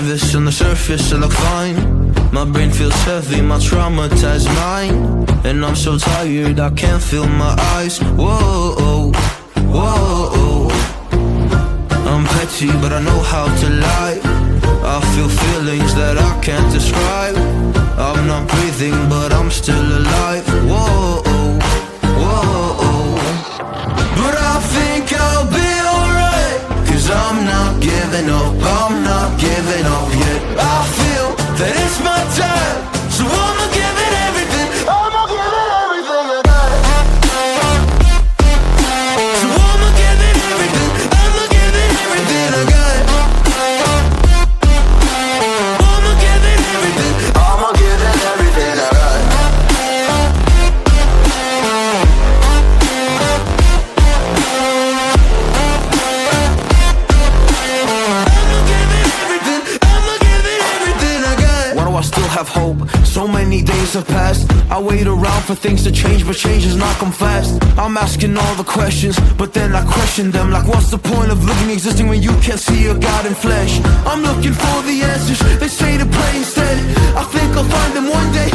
nervous, on the surface I look fine. My brain feels heavy, my traumatized mind. And I'm so tired, I can't feel my eyes. Whoa, whoa. I'm petty, but I know how to lie. I feel feelings that I can't describe. I'm not breathing, but I'm still alive. Whoa, whoa. But I think I'll be alright, 'cause I'm not giving up, I'm not giving up yet. I feel that it's my time, so I'ma give it everything. I'ma give it everything I got. So I'ma give it everything. I'ma give it everything I got. I'ma give it everything. I'ma give it everything I got. I'ma give it everything. I'ma give it everything I got. Why do I still have hope? So many days have passed. I wait around for things to change, but change has not come fast. I'm asking all the questions, but then I question them. Like, what's the point of living, existing when you can't see a God in flesh? I'm looking for the answers, they say to pray instead. I think I'll find them one day.